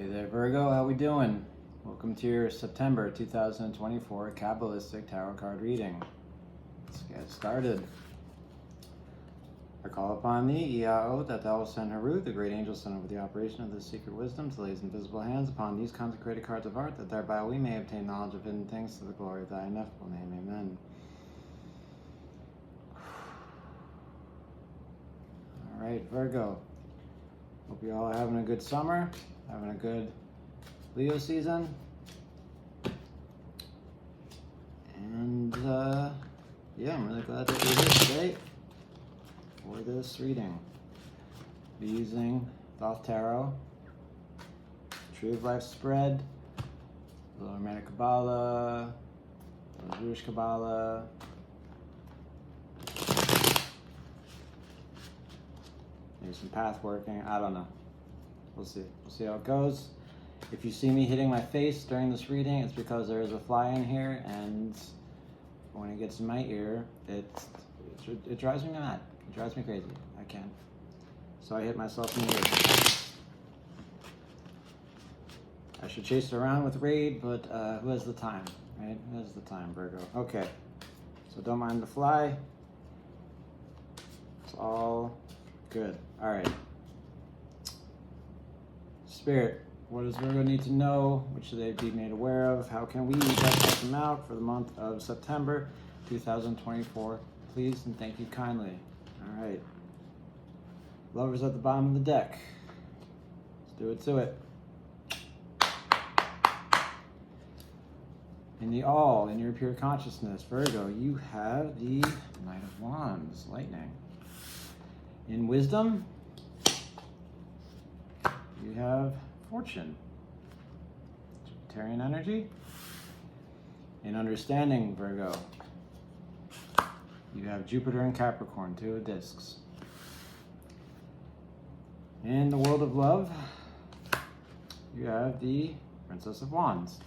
Hey there, Virgo. How we doing? Welcome to your September 2024 Kabbalistic Tarot card reading. Let's get started. I call upon thee, Iao, that thou wilt send Haru, the great angel, sent over the operation of this secret wisdom, to lay his invisible hands upon these consecrated cards of art, that thereby we may obtain knowledge of hidden things to the glory of thy ineffable name. Amen. All right, Virgo. Hope you all are having a good summer, having a good Leo season. And yeah, I'm really glad that you're here today for this reading. I'll be using Thoth Tarot, Tree of Life Spread, the Little Hermetic Kabbalah, the Jewish Kabbalah, maybe some path working. I don't know. We'll see. We'll see how it goes. If you see me hitting my face during this reading, it's because there is a fly in here, and when it gets in my ear, it drives me mad. It drives me crazy. I can't. So I hit myself in the ear. I should chase it around with Raid, but who has the time, right? Who has the time, Virgo? Okay. So don't mind the fly. It's all good. All right. Spirit, what does Virgo need to know? What should they be made aware of? How can we best help them out for the month of September 2024? Please and thank you kindly. All right. Lovers at the bottom of the deck. Let's do it to it. In the all, in your pure consciousness, Virgo, you have the Knight of Wands, lightning. In wisdom, you have fortune, Jupiterian energy. In understanding, Virgo, you have Jupiter and Capricorn, two of discs. In the world of love, you have the Princess of Wands.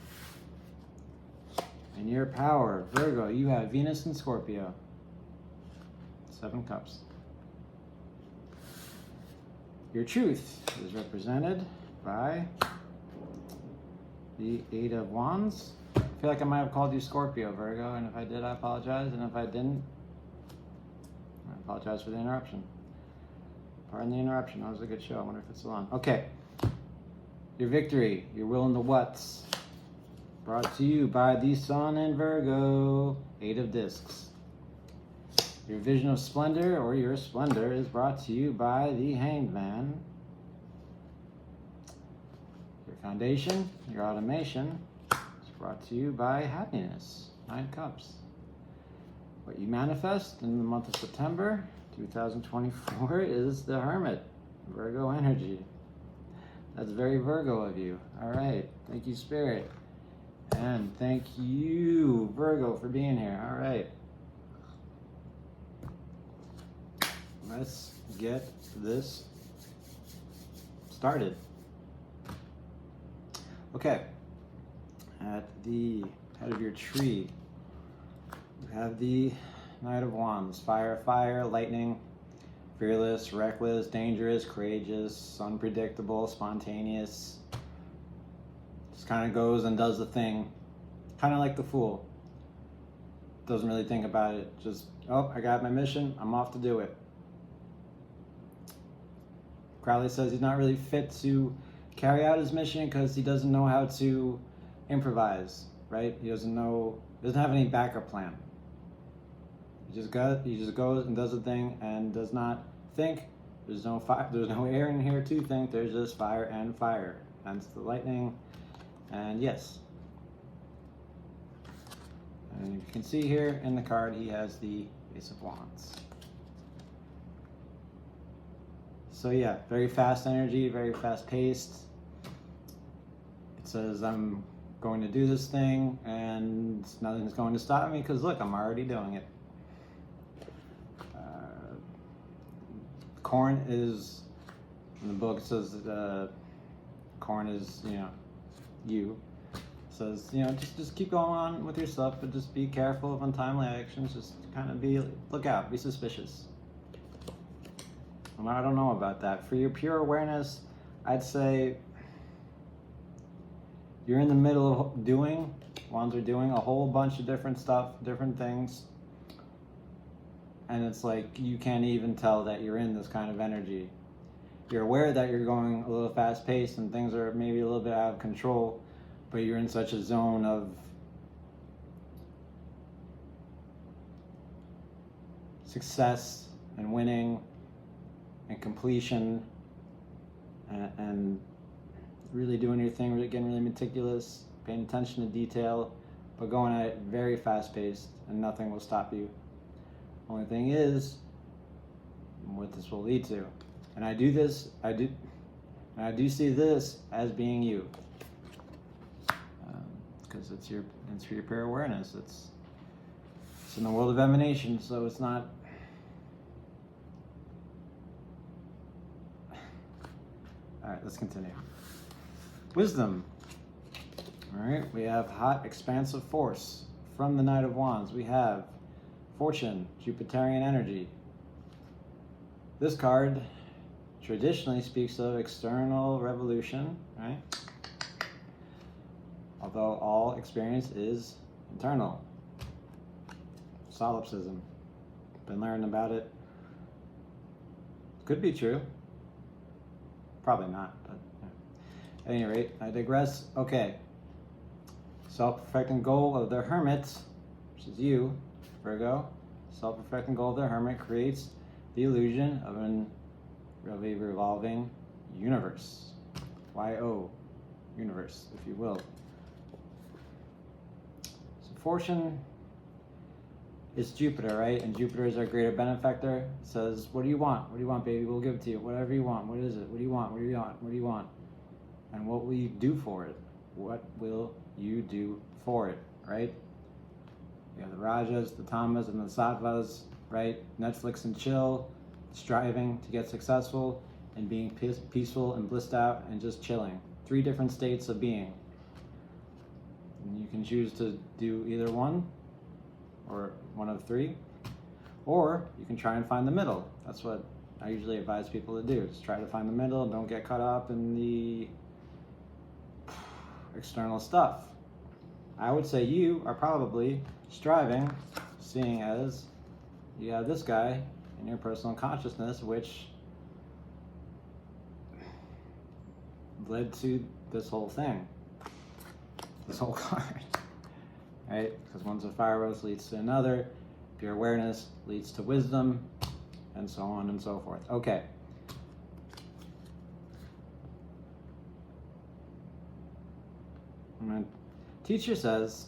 In your power, Virgo, you have Venus and Scorpio, 7 cups. Your truth is represented by the 8 of Wands. I feel like I might have called you Scorpio, Virgo, and if I did, I apologize, and if I didn't, I apologize for the interruption. Pardon the interruption. That was a good show. I wonder if it's still on. Okay. Your victory, your will and the what's, brought to you by the Sun and Virgo, 8 of discs. Your vision of splendor, or your splendor, is brought to you by the Hanged Man. Your foundation, your automation, is brought to you by happiness, 9 cups. What you manifest in the month of September 2024 is the Hermit, Virgo energy. That's very Virgo of you. All right, thank you, Spirit. And thank you, Virgo, for being here. All right. Let's get this started. Okay. At the head of your tree, you have the Knight of Wands. Fire, fire, lightning, fearless, reckless, dangerous, courageous, unpredictable, spontaneous. Just kind of goes and does the thing. Kind of like the Fool. Doesn't really think about it. Just, oh, I got my mission. I'm off to do it. Crowley says he's not really fit to carry out his mission because he doesn't know how to improvise, right? He doesn't have any backup plan. He just goes and does the thing and does not think. There's no fire, there's no air in here to think. There's just fire and fire. Hence the lightning. And yes. And you can see here in the card he has the Ace of Wands. So yeah, very fast energy, very fast paced. It says I'm going to do this thing and nothing's going to stop me because look, I'm already doing it. Corn is, in the book it says corn is, you. It says, just keep going on with your stuff, but just be careful of untimely actions. Just kind of look out, be suspicious. I don't know about that. For your pure awareness, I'd say You're in the middle of doing, wands are doing a whole bunch of different stuff, different things. And it's like you can't even tell that you're in this kind of energy. You're aware that you're going a little fast paced and things are maybe a little bit out of control, but you're in such a zone of success and winning and completion and really doing your thing, really getting really meticulous, paying attention to detail, but going at it very fast paced, and nothing will stop you. Only thing is what this will lead to. And I do see this as being you, because it's for your pure awareness. It's in the world of emanation, so it's not. All right, let's continue. Wisdom. All right, we have hot, expansive force. From the Knight of Wands, we have Fortune, Jupiterian energy. This card traditionally speaks of external revolution, right? Although all experience is internal. Solipsism. Been learning about it. Could be true. Probably not, but yeah. At any rate, I digress. Okay. Self-perfecting goal of the Hermit, which is you, Virgo. Self-perfecting goal of the Hermit creates the illusion of a revolving universe. Y-O, universe, if you will. So Fortune is Jupiter, right? And Jupiter is our greater benefactor. It says, what do you want? What do you want, baby? We'll give it to you. Whatever you want. What is it? What do you want? What do you want? What do you want? And what will you do for it? What will you do for it, right? You have the Rajas, the Tamas, and the Sattvas, right? Netflix and chill, striving to get successful, and being peaceful and blissed out and just chilling. 3 different states of being. And you can choose to do either one, or one of 3, or you can try and find the middle. That's what I usually advise people to do. Just try to find the middle. Don't get caught up in the external stuff. I would say you are probably striving, seeing as you have this guy in your personal consciousness, which led to this whole thing, this whole card, right? Because one's a fire rose leads to another, pure awareness leads to wisdom, and so on and so forth. Okay. My teacher says,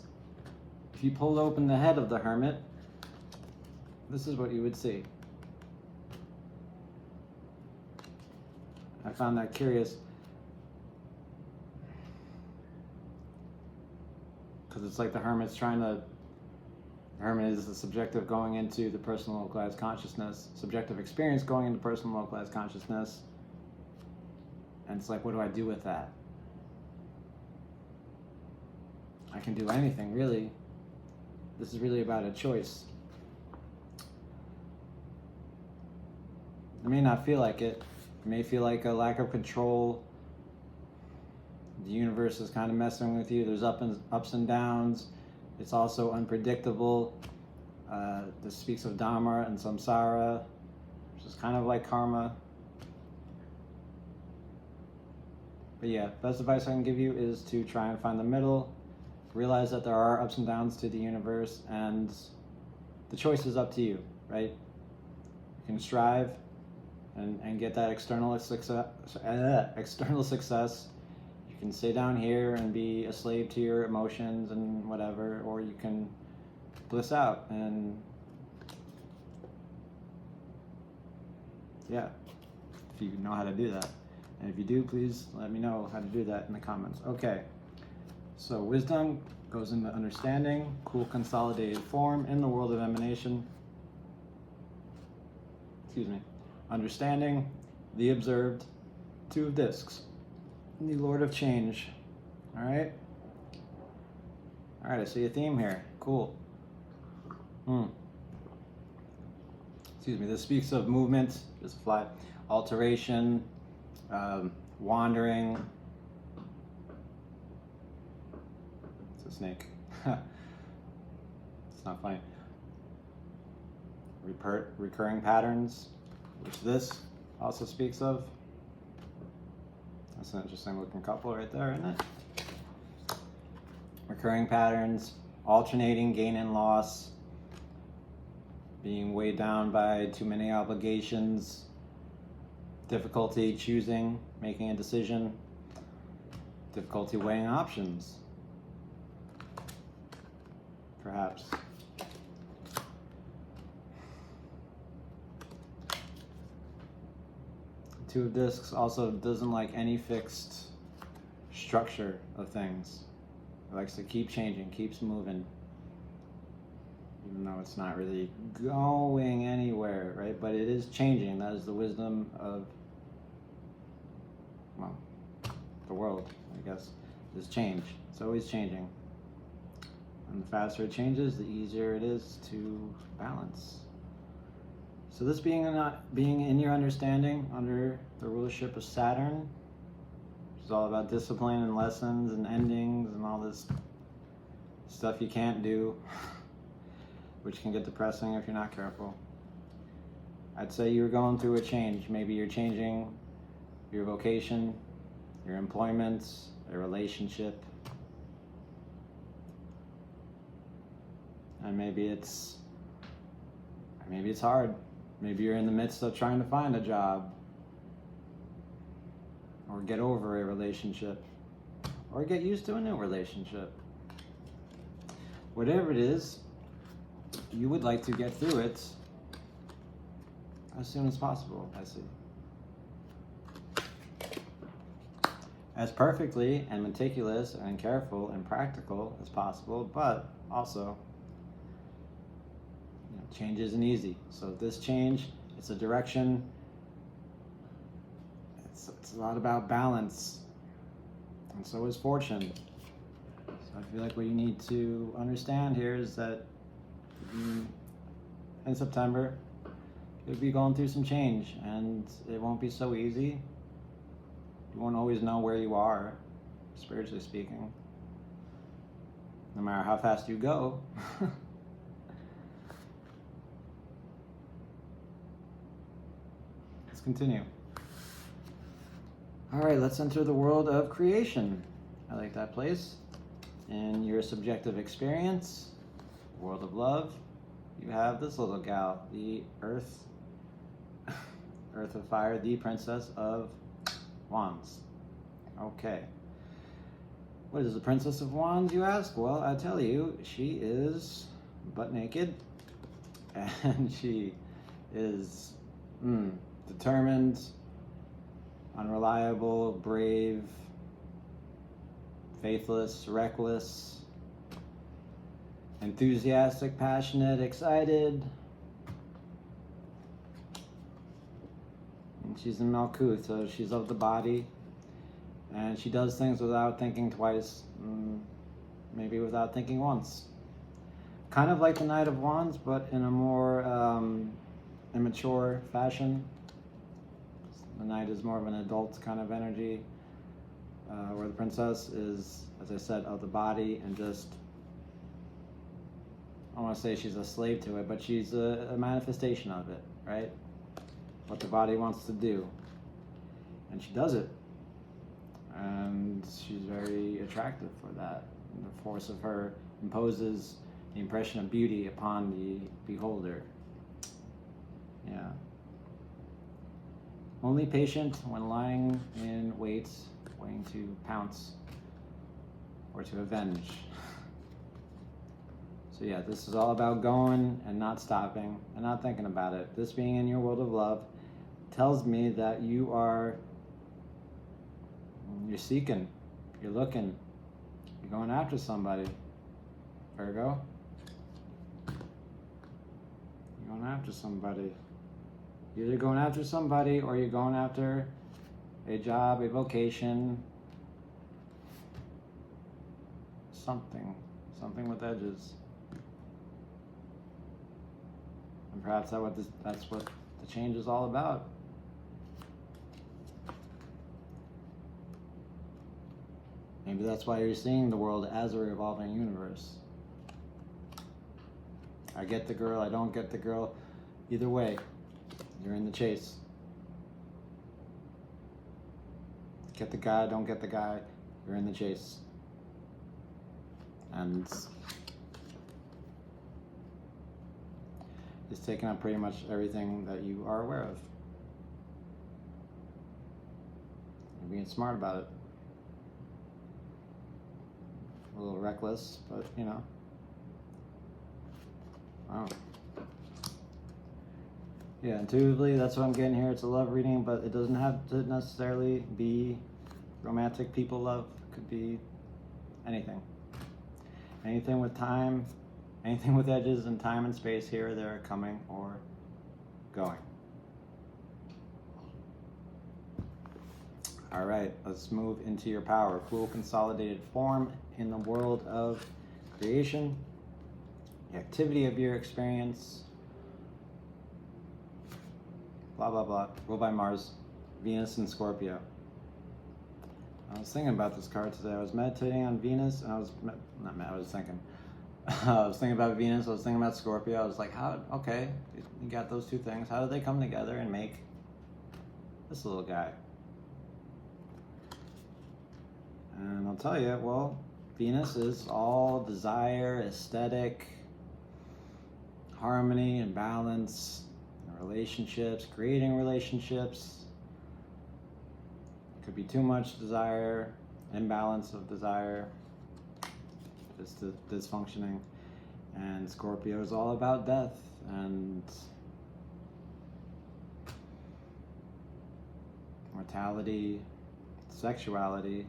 if you pulled open the head of the Hermit, this is what you would see. I found that curious because it's like the Hermit is the subjective going into the personal localized consciousness, subjective experience going into personal localized consciousness, and it's like, what do I do with that? I can do anything, really. This is really about a choice. It may not feel like it. It may feel like a lack of control. The universe is kind of messing with you. There's ups and downs. It's also unpredictable. This speaks of Dharma and Samsara, which is kind of like karma. But yeah, best advice I can give you is to try and find the middle. Realize that there are ups and downs to the universe, and the choice is up to you, right? You can strive and get that external success. You can stay down here and be a slave to your emotions and whatever, or you can bliss out and yeah, if you know how to do that. And if you do, please let me know how to do that in the comments. Okay, so wisdom goes into understanding, cool consolidated form in the world of emanation. Excuse me. Understanding, the observed, 2 of discs, the Lord of Change. All right, I see a theme here. Cool. Excuse me. This speaks of movement, just fly, alteration, wandering, It's a snake. It's not funny. Recurring patterns, which this also speaks of. That's an interesting looking couple right there, isn't it? Recurring patterns, alternating gain and loss, being weighed down by too many obligations, difficulty choosing, making a decision, difficulty weighing options, perhaps. Two of Discs also doesn't like any fixed structure of things. It likes to keep changing, keeps moving, even though it's not really going anywhere, right? But it is changing. That is the wisdom of, well, the world, I guess, is change. It's always changing. And the faster it changes, the easier it is to balance. So this being in your understanding under the rulership of Saturn, which is all about discipline and lessons and endings and all this stuff you can't do, which can get depressing if you're not careful. I'd say you're going through a change. Maybe you're changing your vocation, your employment, a relationship, and maybe it's hard. Maybe you're in the midst of trying to find a job, or get over a relationship, or get used to a new relationship. Whatever it is, you would like to get through it as soon as possible, I see. As perfectly and meticulous and careful and practical as possible, but also, change isn't easy. So this change, it's a direction. It's a lot about balance. And so is fortune. So I feel like what you need to understand here is that in September, you'll be going through some change, and it won't be so easy. You won't always know where you are, spiritually speaking, no matter how fast you go. Let's continue. All right, let's enter the world of creation. I like that place. In your subjective experience, world of love, you have this little gal, the Earth of Fire, the Princess of Wands. Okay. What is the Princess of Wands, you ask? Well, I tell you, she is butt naked, and she is determined, unreliable, brave, faithless, reckless, enthusiastic, passionate, excited. And she's in Malkuth, so she's of the body. And she does things without thinking twice, maybe without thinking once. Kind of like the Knight of Wands, but in a more immature fashion. The Knight is more of an adult kind of energy, where the Princess is, as I said, of the body and just, I don't want to say she's a slave to it, but she's a manifestation of it, right? What the body wants to do. And she does it. And she's very attractive for that. And the force of her imposes the impression of beauty upon the beholder. Yeah. Only patient when lying in wait, waiting to pounce or to avenge. So yeah, this is all about going and not stopping and not thinking about it. This being in your world of love tells me that you're seeking, you're looking, you're going after somebody, Virgo. You're going after somebody. You're either going after somebody or you're going after a job, a vocation, something with edges. And perhaps that's what the change is all about. Maybe that's why you're seeing the world as a revolving universe. I get the girl, I don't get the girl. Either way, you're in the chase. Get the guy, don't get the guy, you're in the chase. And it's taking up pretty much everything that you are aware of. You're being smart about it. A little reckless, but you know. Wow. Yeah, intuitively, that's what I'm getting here. It's a love reading, but it doesn't have to necessarily be romantic people love. It could be anything. Anything with time, anything with edges and time and space here or there, coming or going. All right, let's move into your power. Cool, consolidated form in the world of creation, the activity of your experience, blah, blah, blah. Ruled by Mars, Venus, and Scorpio. I was thinking about this card today. I was meditating on Venus, and I was thinking. I was thinking about Venus, I was thinking about Scorpio. I was like, okay, you got those two things. How did they come together and make this little guy? And I'll tell you, well, Venus is all desire, aesthetic, harmony and balance, relationships, creating relationships. It could be too much desire, imbalance of desire, just dysfunctioning. And Scorpio is all about death and mortality, sexuality.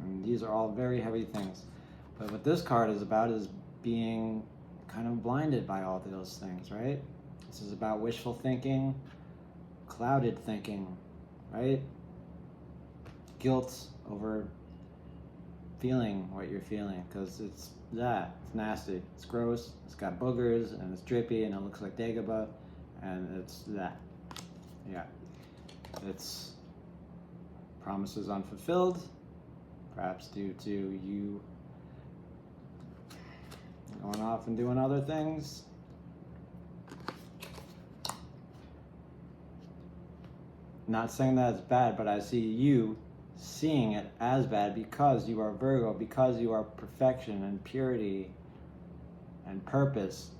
And these are all very heavy things. But what this card is about is being kind of blinded by all those things, right? This is about wishful thinking, clouded thinking, right? Guilt over feeling what you're feeling, because it's nasty, it's gross, it's got boogers, and it's drippy, and it looks like Dagobah, and it's that. Yeah. It's promises unfulfilled, perhaps due to you going off and doing other things. Not saying that it's bad, but I see you seeing it as bad because you are Virgo, because you are perfection and purity and purpose.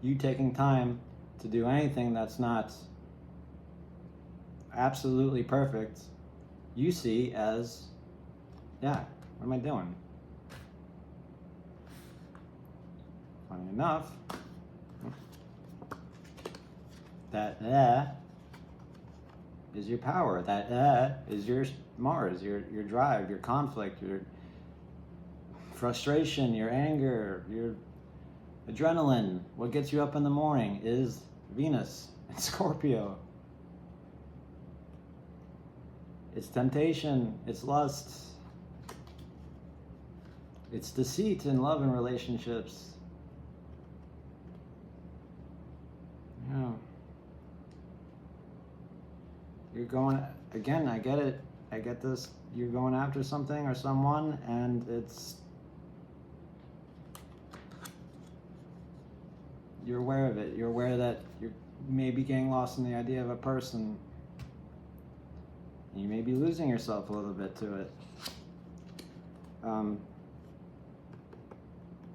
You taking time to do anything that's not absolutely perfect, you see as, yeah, what am I doing? Funny enough, that is your power. That is your Mars, your drive, your conflict, your frustration, your anger, your adrenaline. What gets you up in the morning is Venus and Scorpio. It's temptation, it's lust, it's deceit in love and relationships. Yeah. You're going, again, I get it. I get this. You're going after something or someone, and you're aware of it. You're aware that you're maybe getting lost in the idea of a person. You may be losing yourself a little bit to it.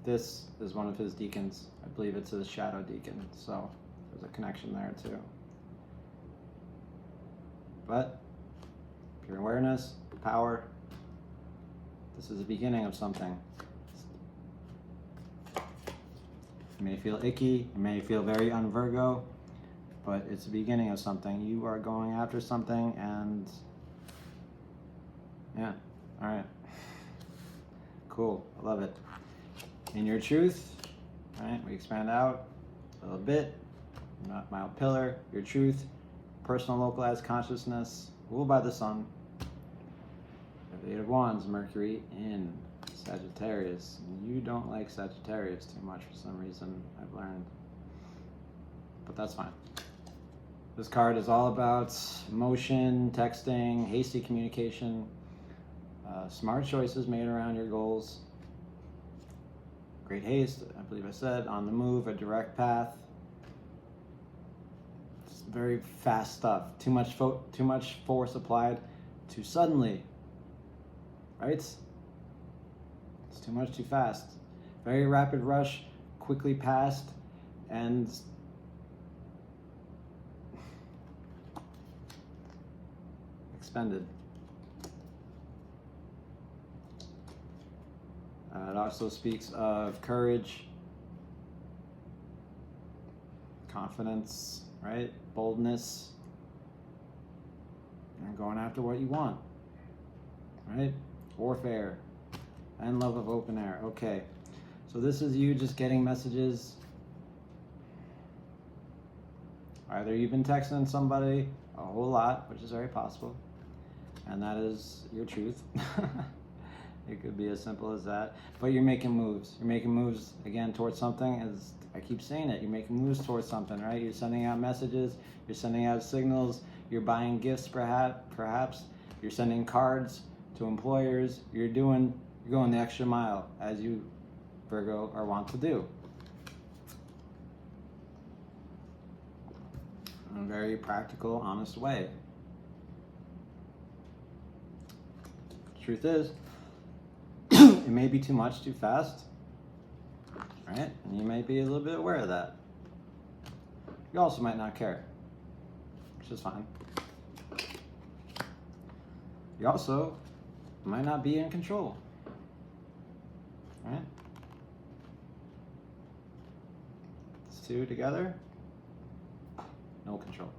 This is one of his deacons. I believe it's his shadow deacon, so there's a connection there too. But pure awareness, power, this is the beginning of something. You may feel icky, you may feel very un-Virgo, but it's the beginning of something. You are going after something, and yeah, all right. Cool, I love it. In your truth, right, we expand out a little bit, not mild pillar, your truth, personal localized consciousness, ruled by the sun. The Eight of Wands, Mercury in Sagittarius. You don't like Sagittarius too much for some reason, I've learned. But that's fine. This card is all about emotion, texting, hasty communication. Smart choices made around your goals. Great haste, I believe I said. On the move, a direct path. It's very fast stuff. Too much force applied too suddenly. Right? It's too much too fast. Very rapid rush, quickly passed, and expended. It also speaks of courage, confidence, right? Boldness, and going after what you want, right? Warfare and love of open air. Okay, so this is you just getting messages. Either you've been texting somebody a whole lot, which is very possible, and that is your truth. It could be as simple as that. But you're making moves. You're making moves, again, towards something. As I keep saying it, you're making moves towards something, right? You're sending out messages. You're sending out signals. You're buying gifts, perhaps. You're sending cards to employers. You're going the extra mile, as you, Virgo, are wont to do. In a very practical, honest way. Truth is, it may be too much, too fast, right? And you may be a little bit aware of that. You also might not care, which is fine. You also might not be in control, right? These two together, no control.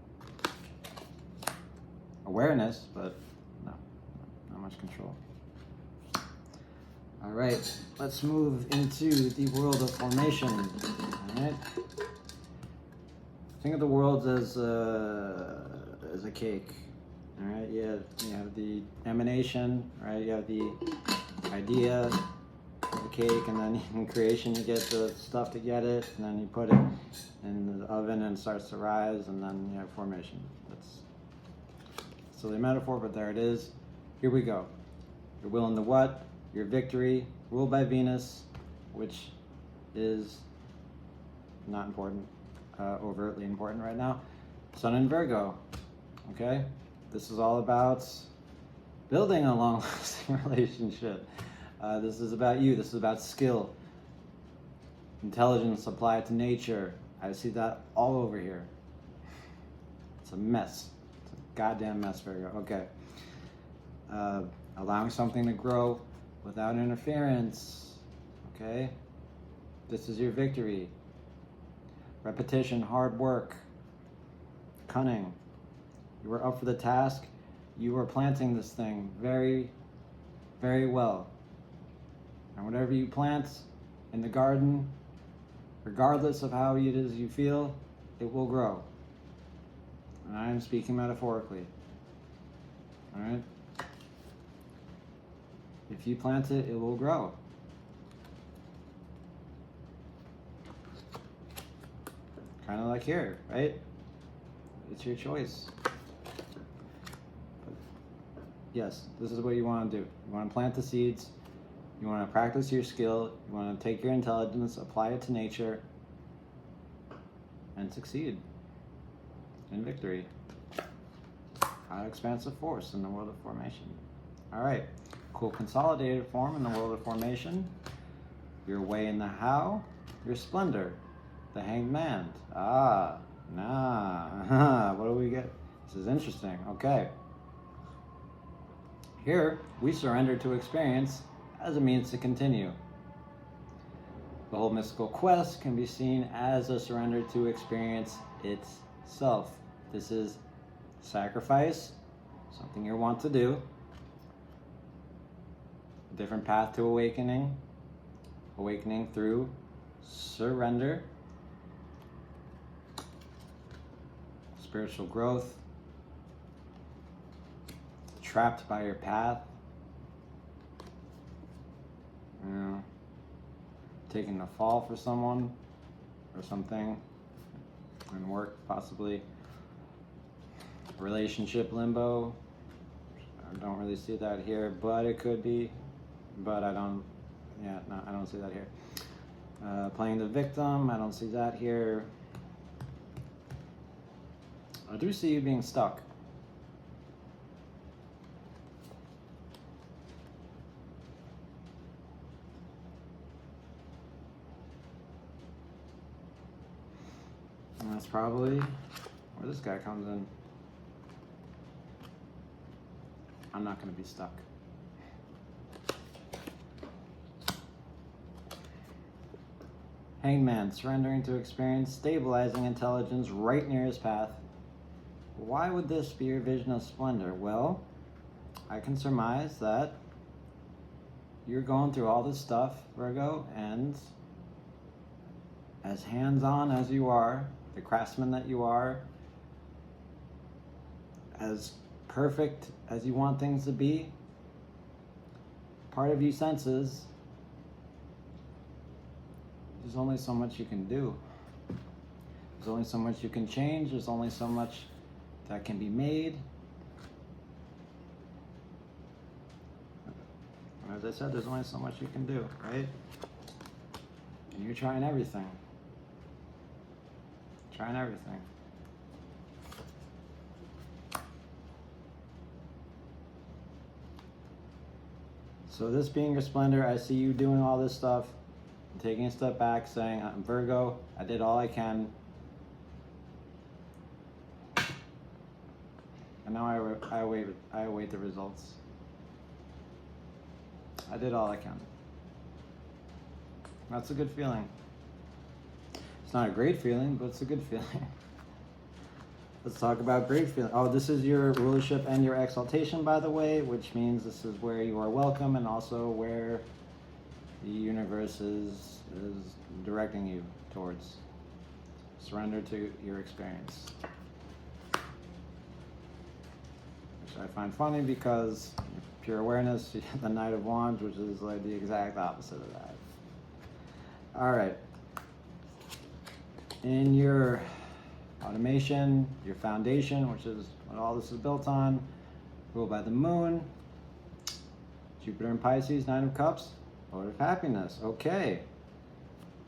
Awareness, but no, not much control. All right, let's move into the world of formation. All right, think of the world as a cake. All right, you have the emanation, right? You have the idea of the cake, and then in creation you get the stuff to get it, and then you put it in the oven and it starts to rise, and then you have formation. That's a silly metaphor, but there it is. Here we go. Your will and the what. Your victory, ruled by Venus, which is not important, overtly important right now. Sun in Virgo, okay? This is all about building a long-lasting relationship. This is about you. This is about skill, intelligence applied to nature. I see that all over here. It's a mess. It's a goddamn mess, Virgo. Okay. Allowing something to grow without interference, okay? This is your victory. Repetition, hard work, cunning. You were up for the task. You were planting this thing very, very well. And whatever you plant in the garden, regardless of how it is you feel, it will grow. And I am speaking metaphorically, all right? If you plant it, it will grow. Kind of like here, right? It's your choice. But yes, this is what you want to do. You want to plant the seeds. You want to practice your skill. You want to take your intelligence, apply it to nature, and succeed in victory. High expansive force in the world of formation. All right. Cool consolidated form in the world of formation. Your way in the how, your splendor, the hanged man. What do we get? This is interesting. Okay. Here, we surrender to experience as a means to continue. The whole mystical quest can be seen as a surrender to experience itself. This is sacrifice, something you want to do. Different path to awakening through surrender, spiritual growth, trapped by your path, taking a fall for someone or something, in work possibly, relationship limbo, I don't really see that here, but it could be. But I don't, yeah, no, I don't see that here. Playing the victim, I don't see that here. I do see you being stuck. And that's probably where this guy comes in. I'm not going to be stuck. Hangman, surrendering to experience, stabilizing intelligence right near his path. Why would this be your vision of splendor? Well, I can surmise that you're going through all this stuff, Virgo, and as hands-on as you are, the craftsman that you are, as perfect as you want things to be, part of you senses there's only so much you can do. There's only so much you can change. There's only so much that can be made. And as I said, there's only so much you can do, right? And you're trying everything. Trying everything. So this being your splendor, I see you doing all this stuff, taking a step back, saying, I'm Virgo, I did all I can. And now I await the results. I did all I can. That's a good feeling. It's not a great feeling, but it's a good feeling. Let's talk about great feeling. Oh, this is your rulership and your exaltation, by the way, which means this is where you are welcome and also where the universe is directing you towards. Surrender to your experience. Which I find funny because pure awareness, you have the Knight of Wands, which is like the exact opposite of that. All right. In your automation, your foundation, which is what all this is built on, ruled by the moon, Jupiter in Pisces, Nine of Cups, Lord of Happiness. Okay.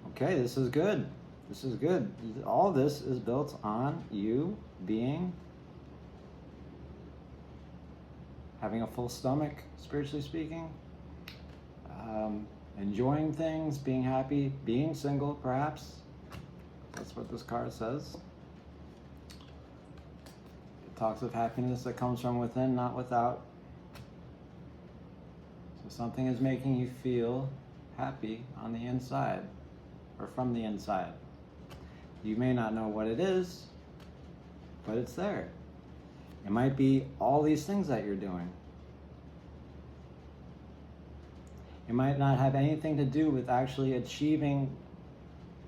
Okay, this is good. This is good. All this is built on you being, having a full stomach, spiritually speaking, enjoying things, being happy, being single, perhaps. That's what this card says. It talks of happiness that comes from within, not without. So something is making you feel happy on the inside, or from the inside. You may not know what it is, but it's there. It might be all these things that you're doing. It might not have anything to do with actually achieving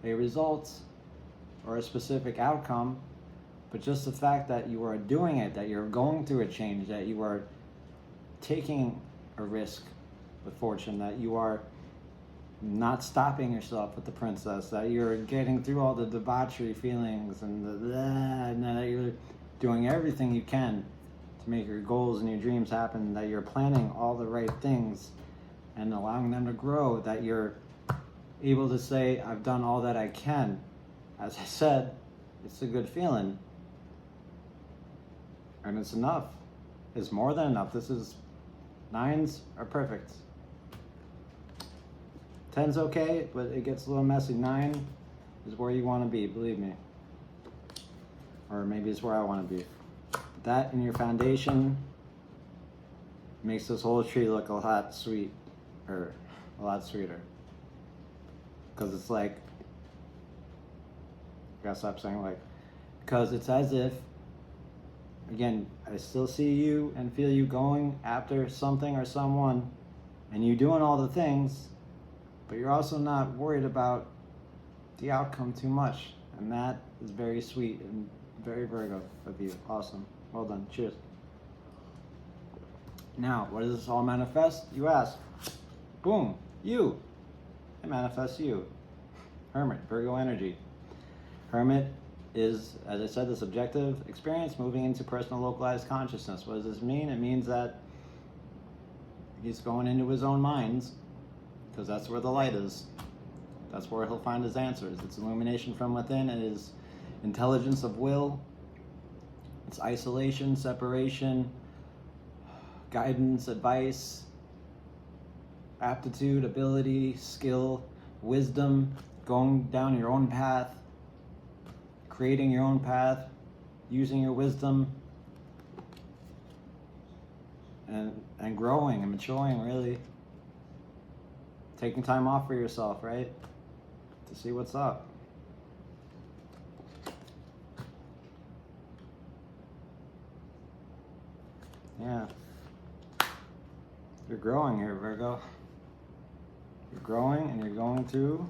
a result or a specific outcome, but just the fact that you are doing it, that you're going through a change, that you are taking a risk with fortune, that you are not stopping yourself with the princess, that you're getting through all the debauchery feelings and that you're doing everything you can to make your goals and your dreams happen, that you're planning all the right things and allowing them to grow, that you're able to say, I've done all that I can. As I said, it's a good feeling. And it's enough. It's more than enough. This is, 9s are perfect. 10's okay, but it gets a little messy. 9 is where you want to be, believe me. Or maybe it's where I want to be. That in your foundation makes this whole tree look a lot sweet, or a lot sweeter. Because it's like, I gotta stop saying like, because it's as if, again, I still see you and feel you going after something or someone, and you doing all the things, but you're also not worried about the outcome too much. And that is very sweet and very Virgo of you. Awesome. Well done. Cheers. Now, what does this all manifest? You ask. Boom. You. It manifests you. Hermit, Virgo energy. Hermit is, as I said, the subjective experience moving into personal localized consciousness. What does this mean? It means that He's going into his own minds, because that's where the light is. That's where he'll find his answers. It's illumination from within. It is intelligence of will. It's isolation, separation, guidance, advice, aptitude, ability, skill, wisdom, going down your own path, creating your own path, using your wisdom, and growing and maturing, really. Taking time off for yourself, right? To see what's up. Yeah. You're growing here, Virgo. You're growing, and you're going through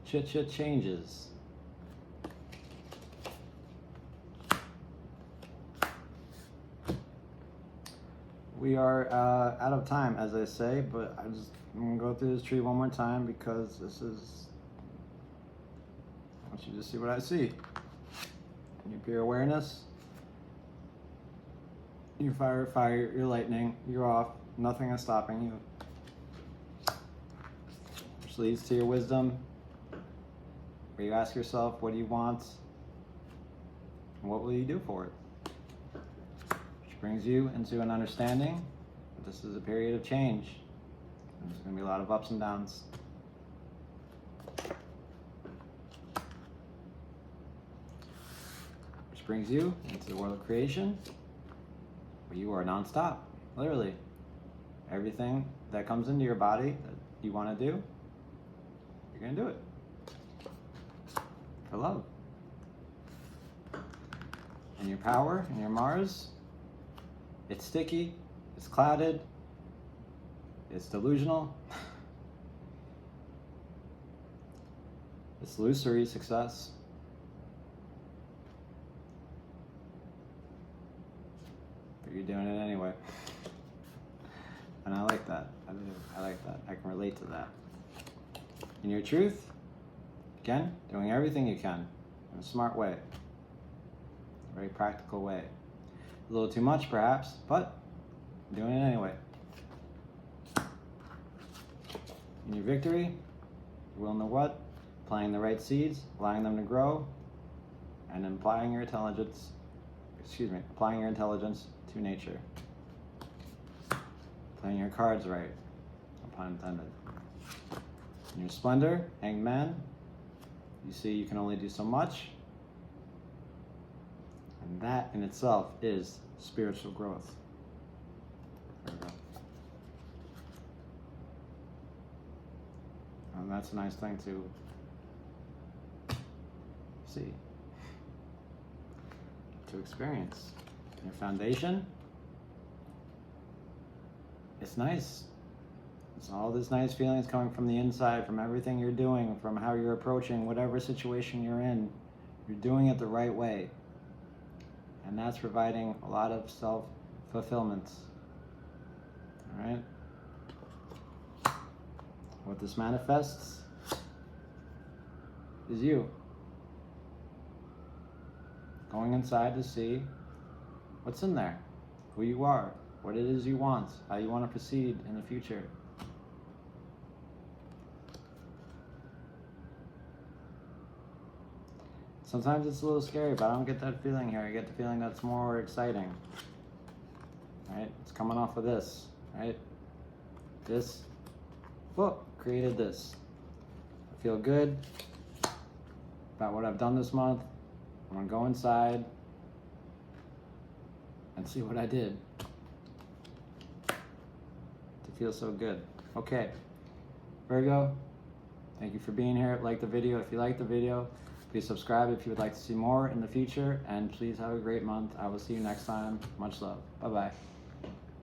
shit changes. We are out of time, as I say, but I'm gonna go through this tree one more time, because I want you to see what I see. Your pure awareness, your fire, your lightning, you're off. Nothing is stopping you. Which leads to your wisdom, where you ask yourself, what do you want? And what will you do for it? Which brings you into an understanding that this is a period of change. And there's going to be a lot of ups and downs. Which brings you into the world of creation, where you are nonstop, literally. Everything that comes into your body that you want to do, you're going to do it. For love. And your power and your Mars, it's sticky, it's clouded, it's delusional, it's illusory success. But you're doing it anyway. And I like that. I like that. I can relate to that. In your truth, again, doing everything you can in a smart way, a very practical way. A little too much, perhaps, but doing it anyway. In your victory, your will and the what, planting the right seeds, allowing them to grow, and applying your intelligence to nature. Playing your cards right, no pun intended. In your splendor, Hanged Man, you see you can only do so much, and that in itself is spiritual growth. There we go. And that's a nice thing to see, to experience. Your foundation, it's nice. It's all this nice feelings coming from the inside, from everything you're doing, from how you're approaching whatever situation you're in. You're doing it the right way. And that's providing a lot of self-fulfillment. All right? What this manifests is you. Going inside to see what's in there, who you are, what it is you want, how you want to proceed in the future. Sometimes it's a little scary, but I don't get that feeling here. I get the feeling that's more exciting. Right? It's coming off of this, right? This book created this. I feel good about what I've done this month. I'm gonna go inside and see what I did to feel so good. Okay, Virgo, thank you for being here. Like the video if you like the video. Please subscribe if you would like to see more in the future, and please have a great month. I will see you next time. Much love. Bye-bye.